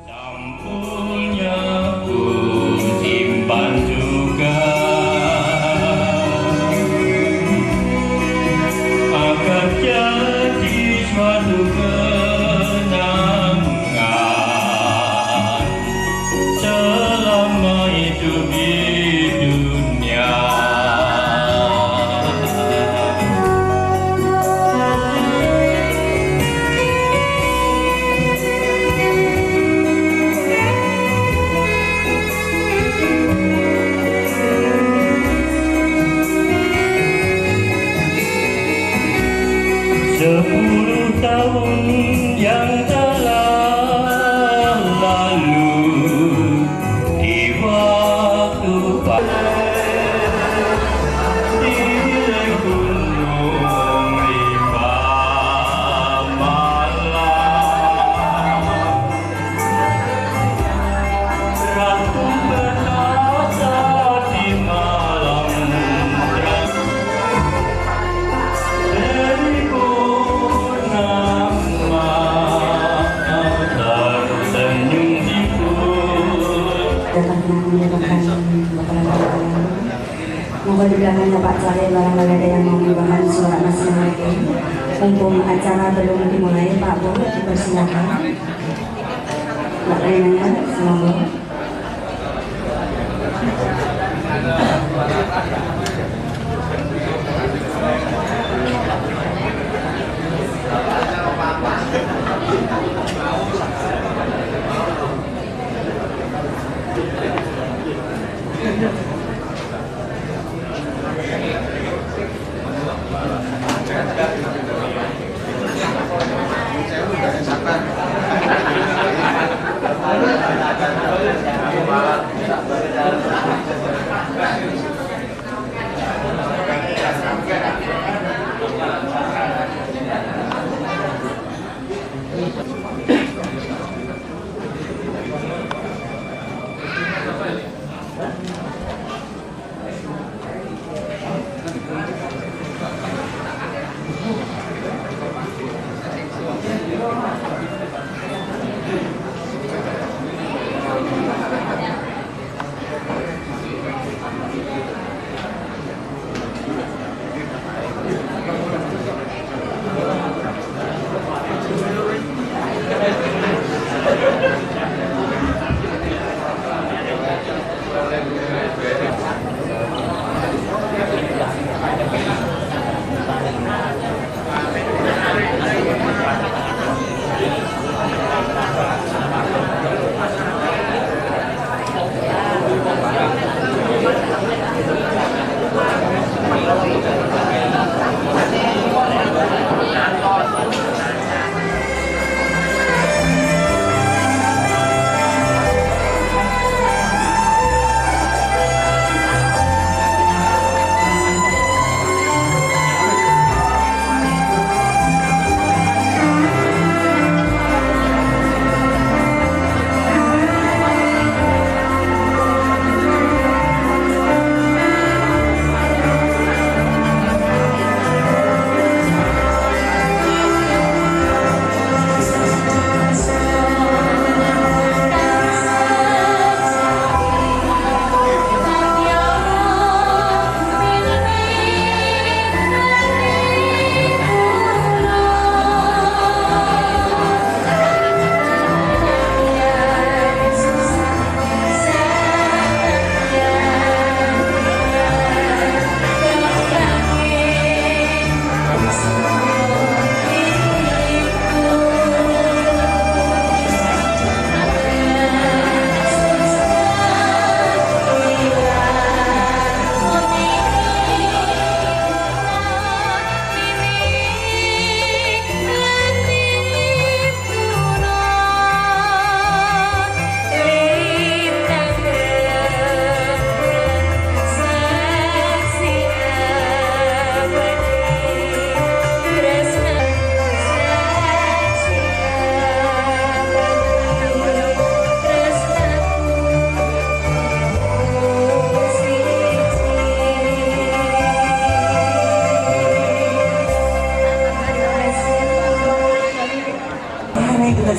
Sampulnya pun simpan juga agar jadi suatu kenangan selama hidup di dunia. Sepuluh tahun yang telah lalu di waktu di gunung lima malam, ratu berkata di malam Moga di belakangnya Pak Cale barangkali ada yang mau membawakan suara masing-masing. Mumpung acara belum dimulai, Pak Bu dipersilakan. Mbak Renanya, selamat.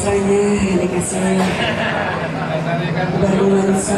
mesranya dikasih bernuansa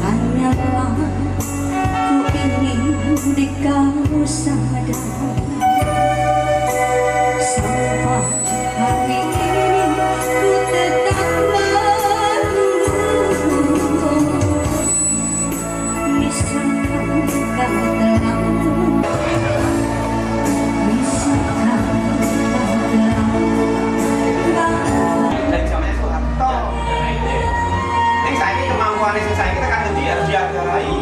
hanyalah ku ingin di kau sadar sampai hari ini ku tetap menunggu. Misalkan kau telah misalkan kau telah dari zamannya Soeharto. Yang saya ini kemampuan yang saya kita kan harus dihargai,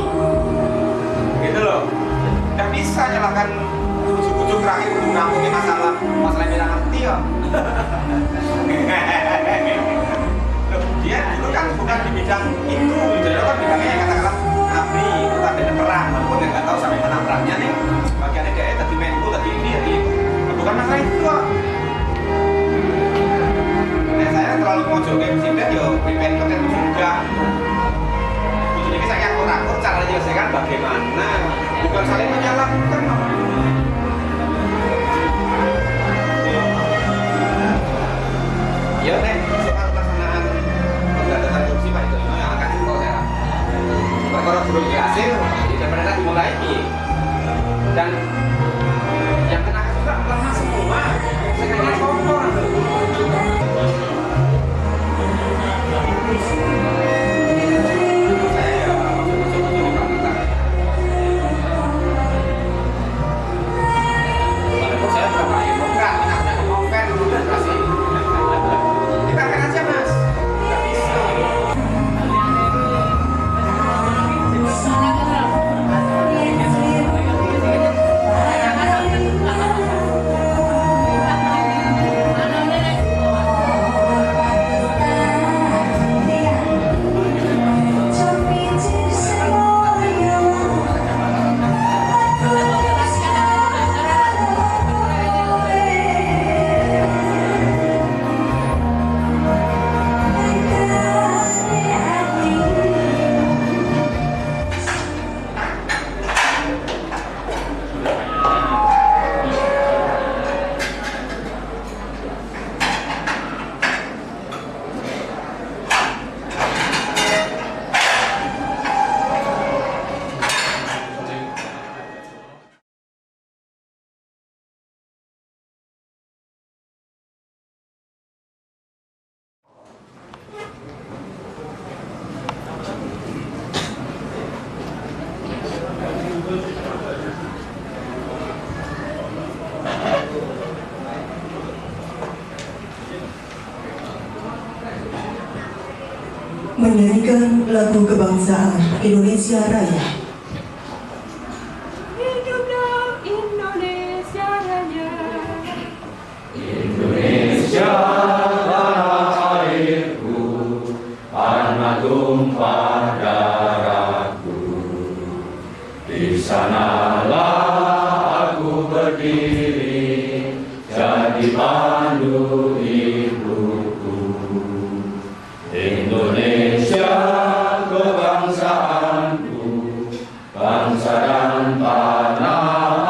gitu loh. Nggak bisa nyalakan ujuk-ujuk terakhir untuk ngomongin masalah yang tidak ngerti ya. Loh, dia dulu kan bukan di bidang itu, dia kan bidangnya yang katakanlah abri, tadi perang, walaupun dia nggak tahu sampai mana perangnya nih. Bagiannya dia tadi menku, tadi ini, tadi itu. Bukan masalah itu kok. Saya terlalu mojok ke presiden, yo prepare konten juga. Ini saya akur-akur cara menyelesaikan bagaimana, bukan saling menyalahkan. Ya nek soal pelaksanaan pemberantasan korupsi Pak itu yang akan info saya. Perkara belum berhasil, tidak pernah dimulai dan yang kena juga lemah semua. Sekarang kompor. Menyanyikan lagu kebangsaan Indonesia Raya. Hiduplah Indonesia Raya. Indonesia tanah airku, tanah tumpah darahku. Di sanalah aku berdiri, jadi pandu ibuku. Indonesia kebangsaanku, bangsa dan tanah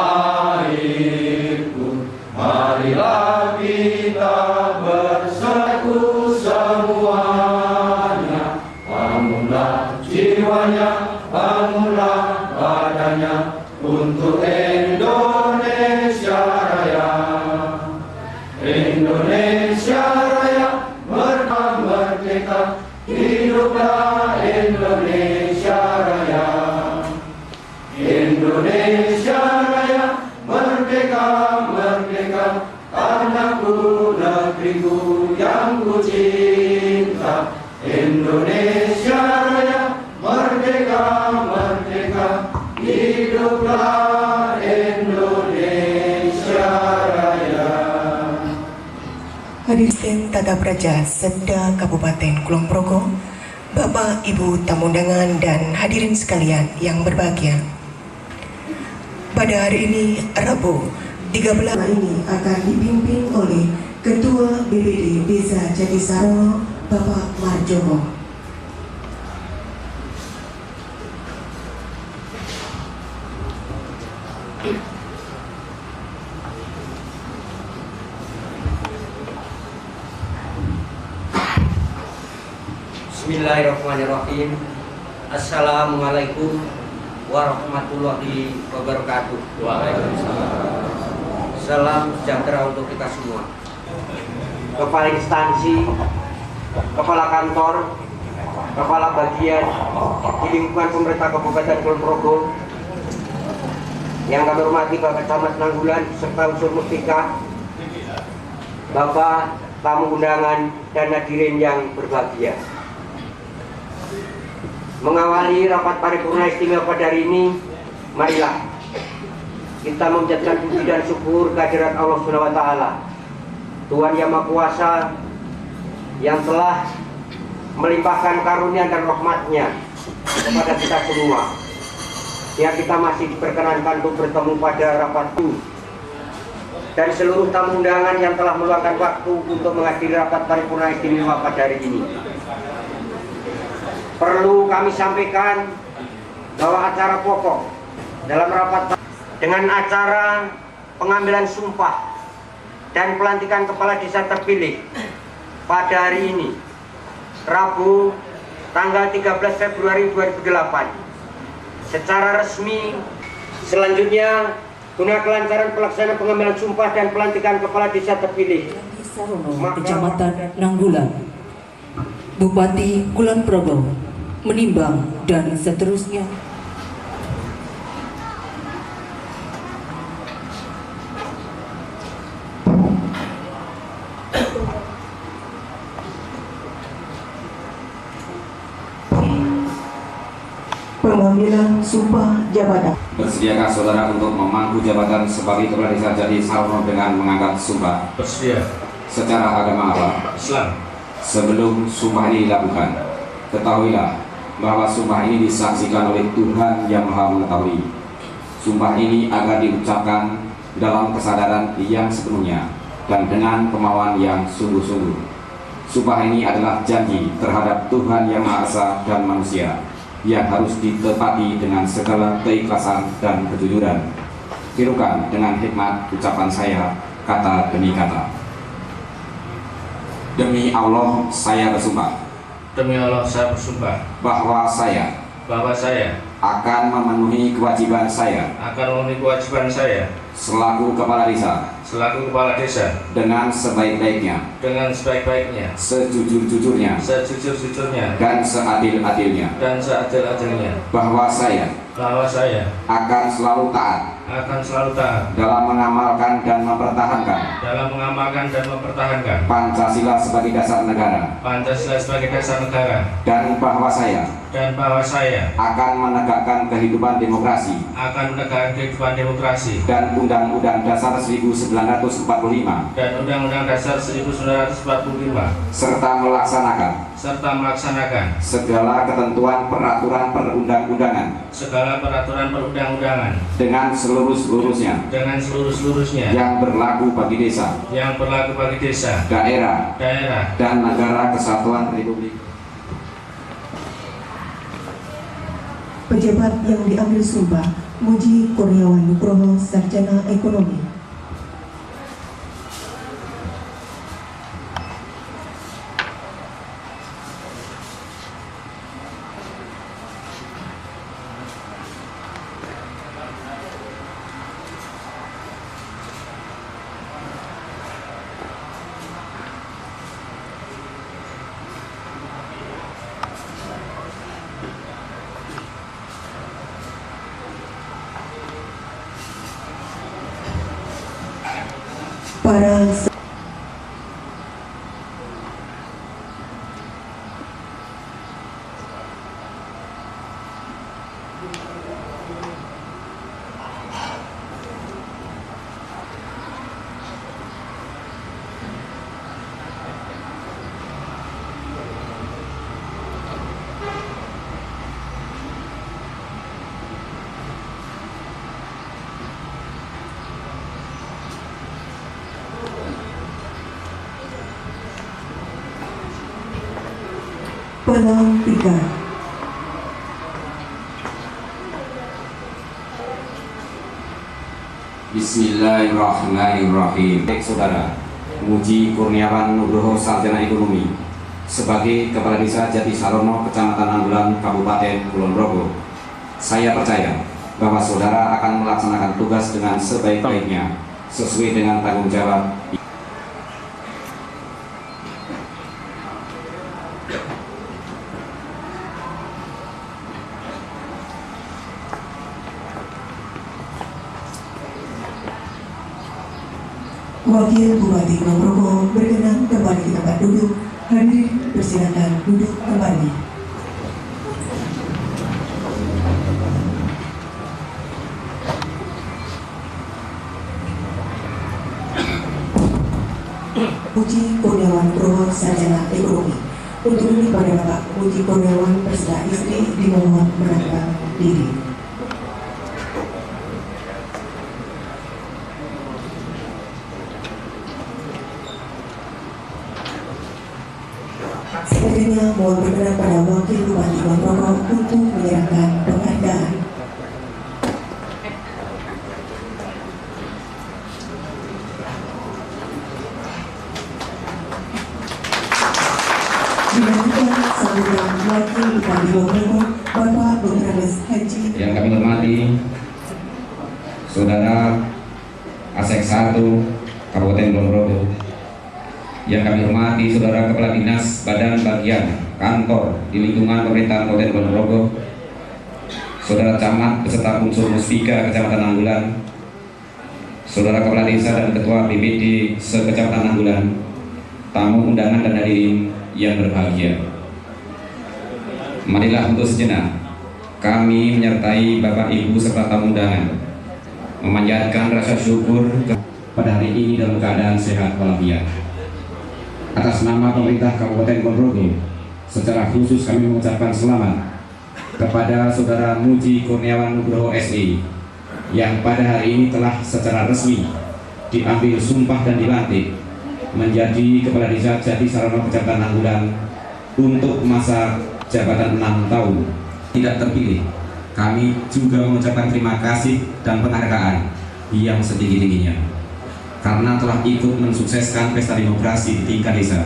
airku. Marilah kita bersatu semuanya, bangunlah jiwanya, bangunlah badannya untuk Indonesia Raya. Indonesia Raya merdeka, hiduplah Indonesia Raya. Indonesia Raya merdeka, merdeka, tanahku Indonesia Raya, merdeka, merdeka, hiduplah Indonesia Raya. Hadirin Tata Praja Senda Kabupaten Kulon Progo, Bapak, Ibu tamu undangan dan hadirin sekalian yang berbahagia. Pada hari ini, Rabu 13 ini akan dipimpin oleh Ketua BPD Desa Jatisaro, Bapak Marjono. Bismillahirrahmanirrahim. Assalamualaikum warahmatullahi wabarakatuh. Waalaikumsalam. Salam sejahtera untuk kita semua. Kepala instansi, kepala kantor, kepala bagian di lingkungan pemerintah Kabupaten Kulon Progo yang kami hormati Bapak Camat Nanggulan serta unsur mustika, Bapak tamu undangan dan hadirin yang berbahagia. Mengawali rapat paripurna istimewa pada hari ini, marilah kita memanjatkan puji dan syukur kehadirat Allah Subhanahu wa taala, Tuhan Yang Maha Kuasa yang telah melimpahkan karunia dan rahmat-Nya kepada kita semua. Ya, kita masih diperkenankan untuk bertemu pada rapat ini, dan seluruh tamu undangan yang telah meluangkan waktu untuk menghadiri rapat paripurna istimewa pada hari ini. Perlu kami sampaikan bahwa acara pokok dalam rapat dengan acara pengambilan sumpah dan pelantikan kepala desa terpilih pada hari ini, Rabu tanggal 13 Februari 2008 secara resmi. Selanjutnya, guna kelancaran pelaksanaan pengambilan sumpah dan pelantikan kepala desa terpilih Kecamatan Nanggulan, Bupati Kulon Progo menimbang dan seterusnya. Pengambilan sumpah jabatan. Bersediakah saudara untuk memangku jabatan sebagai Kepala Desa Jatisaro dengan mengangkat sumpah? Bersedia. Secara agama apa? Islam. Sebelum sumpah ini dilakukan, ketahuilah bahwa sumpah ini disaksikan oleh Tuhan Yang Maha Mengetahui. Sumpah ini agar diucapkan dalam kesadaran yang sepenuhnya dan dengan kemauan yang sungguh-sungguh. Sumpah ini adalah janji terhadap Tuhan Yang Maha Esa dan manusia yang harus ditepati dengan segala keikhlasan dan kejujuran. Tirukan dengan hikmat ucapan saya, kata demi kata. Demi Allah, saya bersumpah. Demi Allah, saya bersumpah Bahwa saya akan memenuhi kewajiban saya selaku Kepala Desa dengan sebaik-baiknya, sejujur-jujurnya, dan seadil-adilnya. Bahwa saya akan selalu taat dalam mengamalkan dan mempertahankan Pancasila sebagai dasar negara, dan bahwa saya akan menegakkan kehidupan demokrasi dan Undang-Undang Dasar 1945 serta melaksanakan segala ketentuan peraturan perundang-undangan dengan seluruh-seluruhnya yang berlaku bagi desa, daerah, dan negara kesatuan Republik. Pejabat yang diambil sumpah, Muji Kurniawan Nugroho, Sarjana Ekonomi. Pelang 3. Bismillahirrahmanirrahim. Saudara Muji Kurniawan Nugroho Sarjana Ekonomi sebagai Kepala Desa Jatisarono, Kecamatan Nanggulan, Kabupaten Kulon Progo, saya percaya bahwa saudara akan melaksanakan tugas dengan sebaik-baiknya sesuai dengan tanggung jawab. Wakil Bupati Kulon Progo berkenan kembali ke tempat duduk. Hadirin persilakan duduk kembali. Muji Kurniawan Nugroho Sarjana Ekonomi. Untuk ini pada Bapak Muji Kurniawan beserta istri dimohon menangkan diri. Selanjutnya mohon berkenan pada Wakil Bupati Kulon Progo untuk menyerahkan penghargaan. Dilanjutkan sambutan Wakil Bupati Kulon Progo Bapak Dr. Haji. Yang kami hormati Saudara Asek 1 Kabupaten Kulon Progo, yang kami hormati Saudara Kepala Dinas Badan Bagian Kantor di lingkungan pemerintahan Kabupaten Kulon Progo, Saudara Camat beserta unsur Muspika Kecamatan Nanggulan, Saudara Kepala Desa dan Ketua BPD se-Kecamatan Nanggulan, tamu undangan dan hadirin yang berbahagia. Marilah untuk sejenak kami menyertai Bapak Ibu serta tamu undangan memanjatkan rasa syukur pada hari ini dalam keadaan sehat walafiat. Atas nama pemerintah Kabupaten Kulon Progo, secara khusus kami mengucapkan selamat kepada Saudara Muji Kurniawan Nugroho SE yang pada hari ini telah secara resmi diambil sumpah dan dilantik menjadi Kepala Desa Jatisarono, Kecamatan Nanggulan untuk masa jabatan 6 tahun tidak terpilih. Kami juga mengucapkan terima kasih dan penghargaan yang setinggi-tingginya karena telah ikut mensukseskan pesta demokrasi di tingkat desa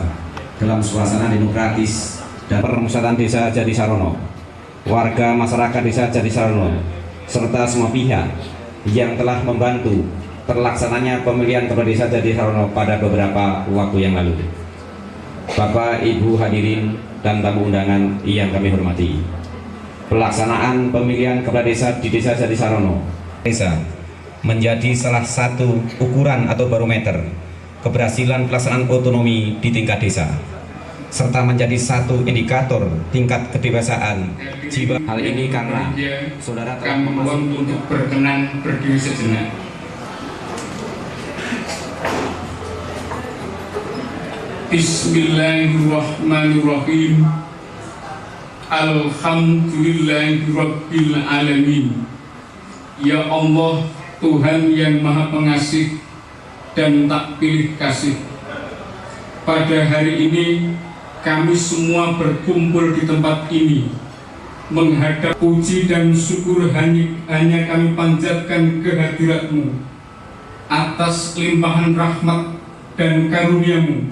dalam suasana demokratis dan permusatan Desa Jatisarono, warga masyarakat Desa Jatisarono, serta semua pihak yang telah membantu terlaksananya pemilihan Kepala Desa Jatisarono pada beberapa waktu yang lalu. Bapak, Ibu hadirin dan tamu undangan yang kami hormati, pelaksanaan pemilihan Kepala Desa di Desa Jatisarono menjadi salah satu ukuran atau barometer keberhasilan pelaksanaan otonomi di tingkat desa, serta menjadi satu indikator tingkat kedewasaan jiwa. Hal ini karena saudara telah memasuki untuk berkenan berdiri sejenak. Bismillahirrahmanirrahim. Alhamdulillahirabbil alamin. Ya Allah, Tuhan yang Maha Pengasih dan tak pilih kasih, pada hari ini kami semua berkumpul di tempat ini menghadap. Puji dan syukur hanya kami panjatkan kehadirat-Mu atas limpahan rahmat dan karunia-Mu.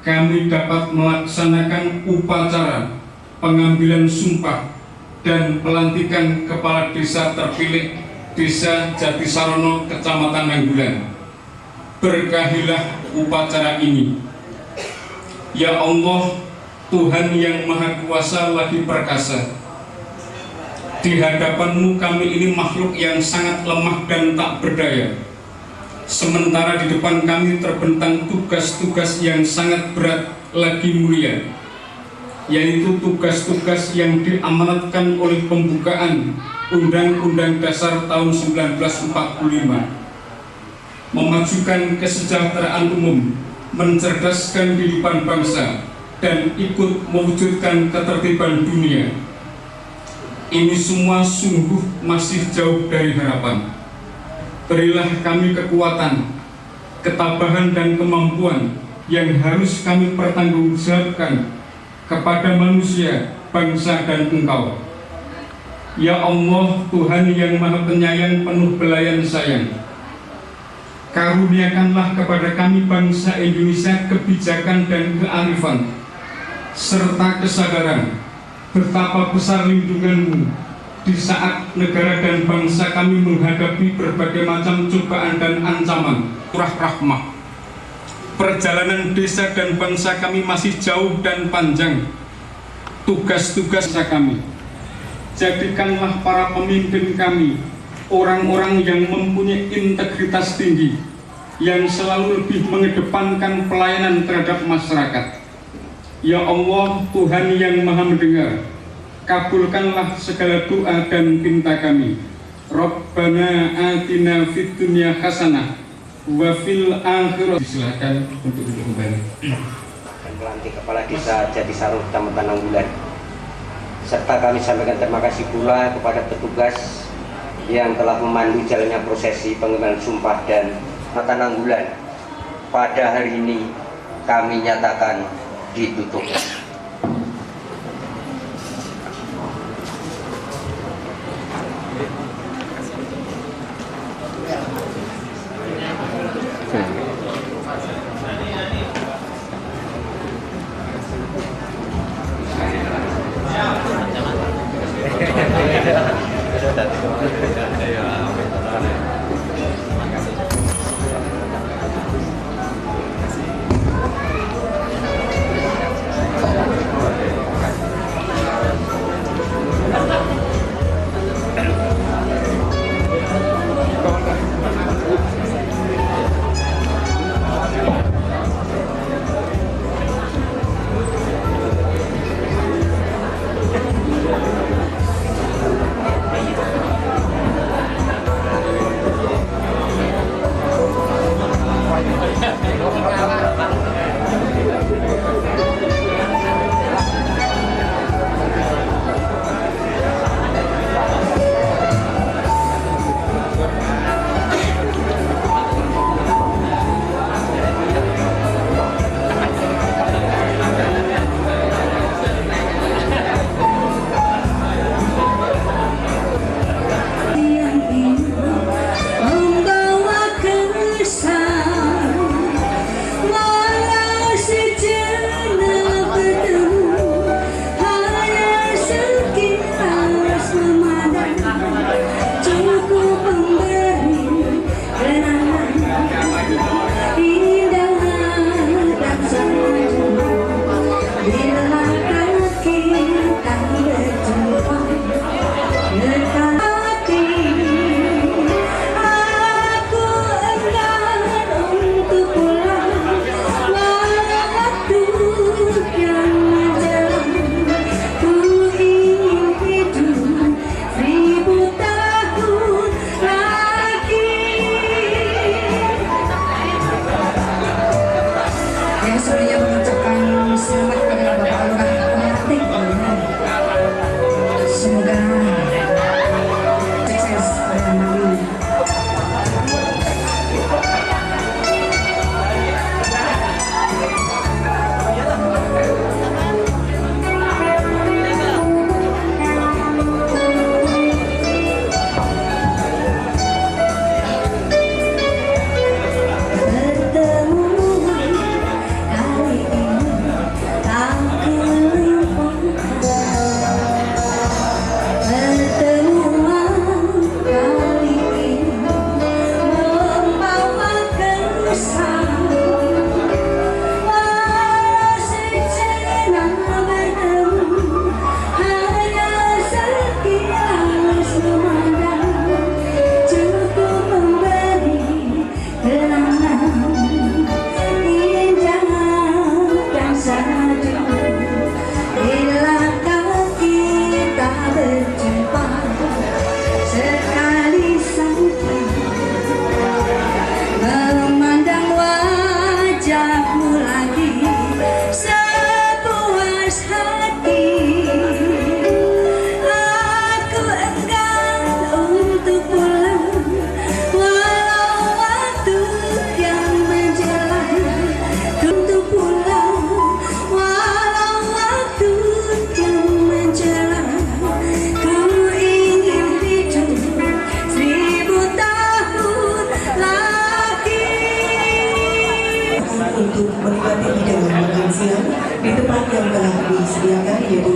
Kami dapat melaksanakan upacara pengambilan sumpah dan pelantikan Kepala Desa terpilih Desa Jatisarono, Kecamatan Nanggulan. Berkahilah upacara ini. Ya Allah, Tuhan yang Maha Kuasa lagi perkasa, di hadapan-Mu kami ini makhluk yang sangat lemah dan tak berdaya. Sementara di depan kami terbentang tugas-tugas yang sangat berat lagi mulia, yaitu tugas-tugas yang diamanatkan oleh pembukaan Undang-Undang Dasar tahun 1945, memajukan kesejahteraan umum, mencerdaskan kehidupan bangsa, dan ikut mewujudkan ketertiban dunia. Ini semua sungguh masih jauh dari harapan. Berilah kami kekuatan, ketabahan, dan kemampuan yang harus kami pertanggungjawabkan kepada manusia, bangsa, dan Engkau. Ya Allah, Tuhan yang Maha Penyayang, penuh belayan sayang, karuniakanlah kepada kami bangsa Indonesia kebijakan dan kearifan, serta kesadaran betapa besar lindungan-Mu di saat negara dan bangsa kami menghadapi berbagai macam cobaan dan ancaman. Surah Rahmah. Perjalanan desa dan bangsa kami masih jauh dan panjang. Tugas-tugas kami, jadikanlah para pemimpin kami orang-orang yang mempunyai integritas tinggi, yang selalu lebih mengedepankan pelayanan terhadap masyarakat. Ya Allah, Tuhan yang Maha Mendengar, kabulkanlah segala doa dan pinta kami. Rabbana atina fid dunya hasanah wa fil akhirati. Silakan untuk duduk kembali. Pelantik Kepala Desa Jatisarung, Kecamatan Nanggulan. Serta kami sampaikan terima kasih pula kepada petugas yang telah memandu jalannya prosesi pengambilan sumpah dan Kecamatan Nanggulan. Pada hari ini kami nyatakan ditutup. Yang sebenarnya mengucapkan selamat kepada Bapak Lurah Pelantik.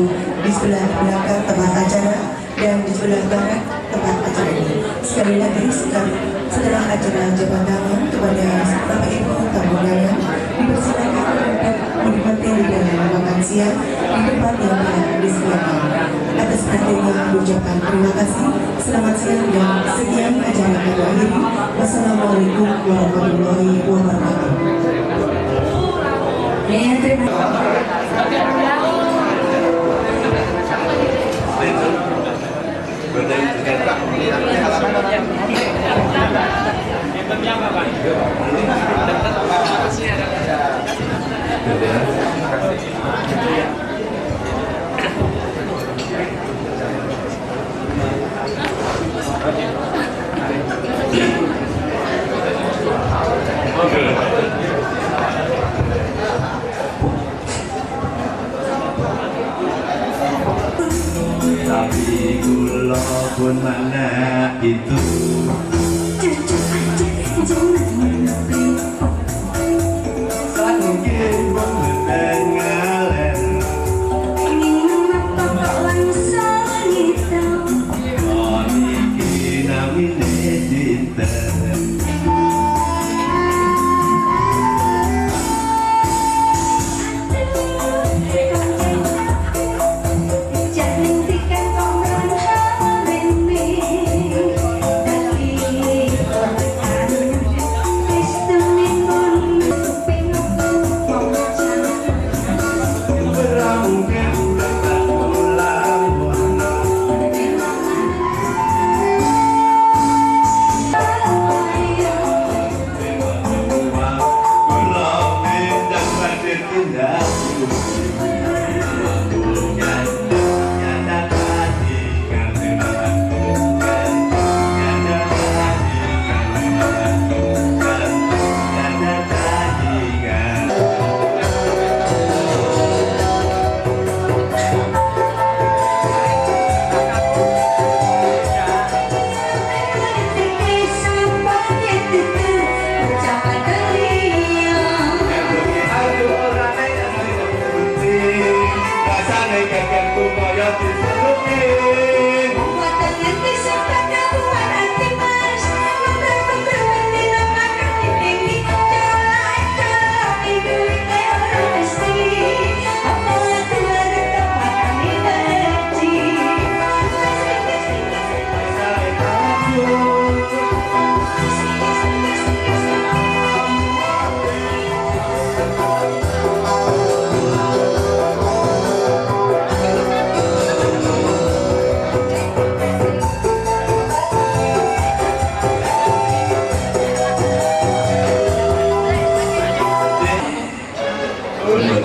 di sebelah belakang tempat acara dan di sebelah barat tempat acara ini. Sekali lagi, setelah acara jabat tangan kepada Bapak Ibu tamu undangan, dipersilakan untuk menikmati hidangan makan siang di tempat yang telah disediakan. Atas perhatiannya mengucapkan terima kasih. Selamat siang dan sekian acara kami akhiri. Wassalamualaikum warahmatullahi wabarakatuh. Tapi kula pun mana itu Mungkin mendengar Mungkin namine cinta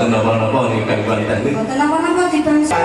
Napa-napa nih kang wanita ini. Napa-napa di bangsa.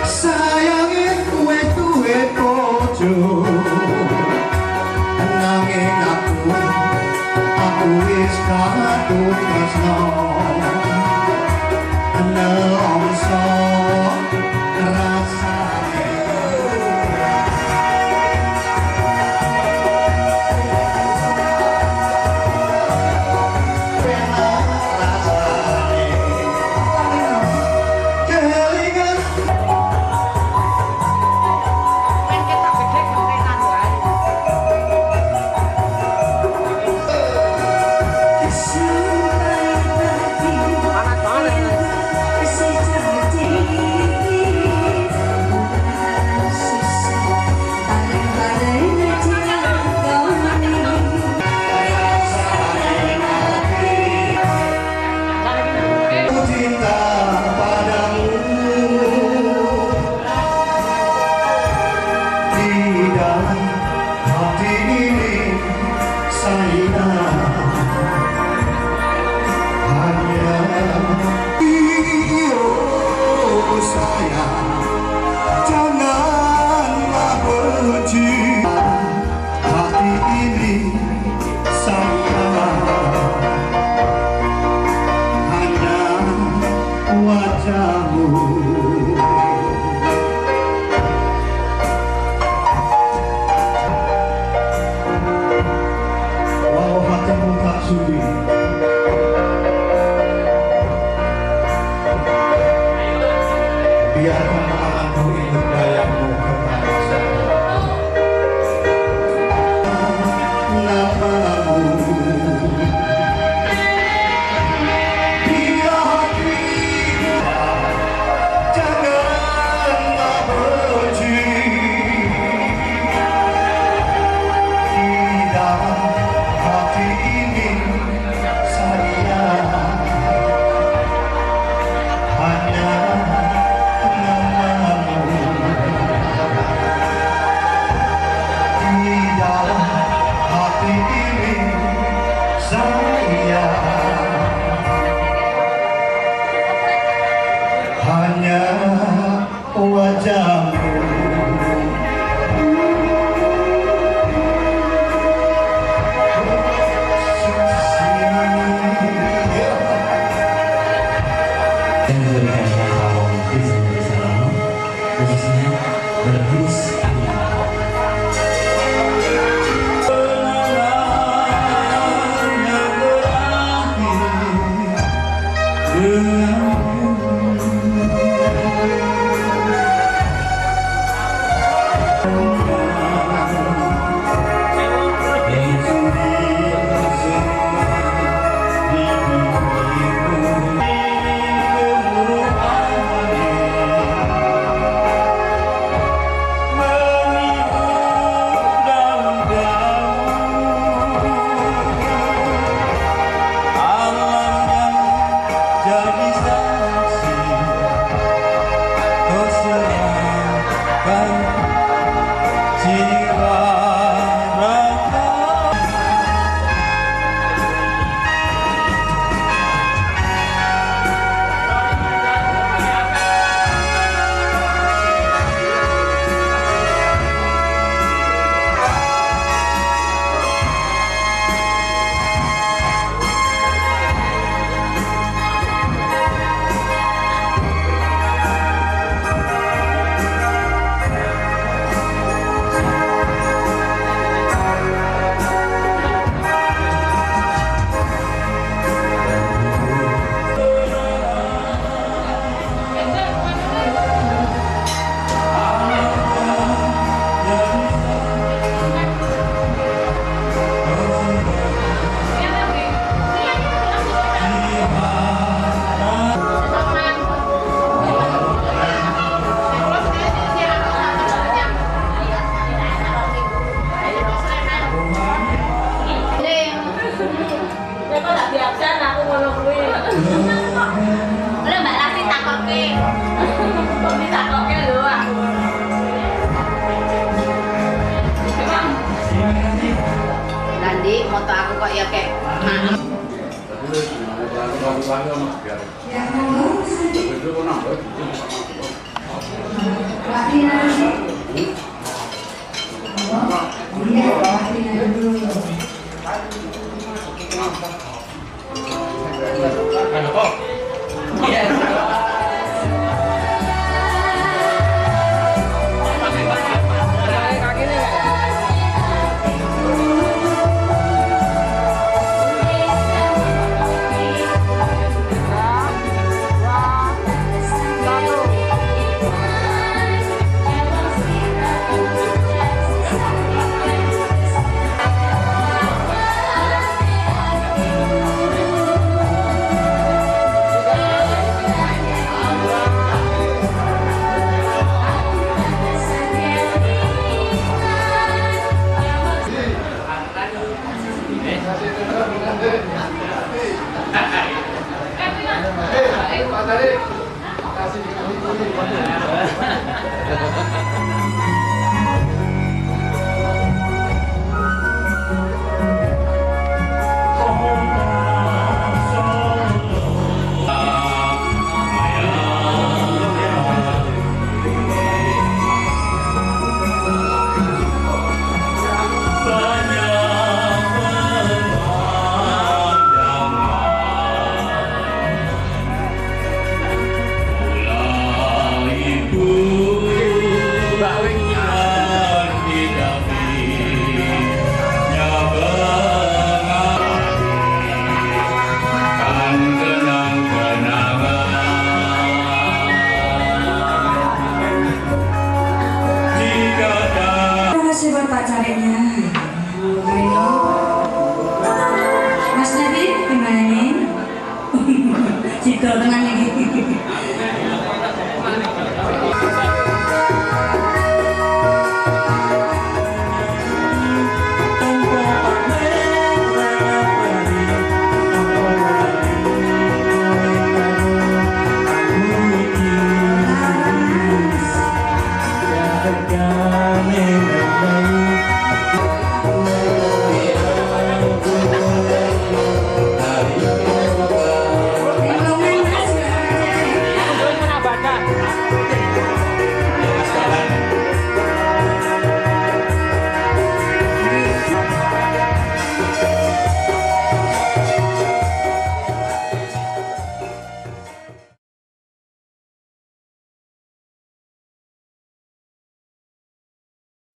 Sayangin kue bojo nanging aku wis kadung tresno nelongso rasane Sampai wajahmu. Walau hatimu tak sudi, biarkan tanganku ikut dayangmu kepada saya. Namamu di hatimu, janganlah benci. Di dalam hati ini saya hanya namamu. Di dalam hati ini saya hanya wajahmu. Dan memberikan kaum bisa menjadi salam, khususnya berbus Nanti moto aku kok ya kayak caranya. Mas Nabi gimana nih? Situ tenang lagi.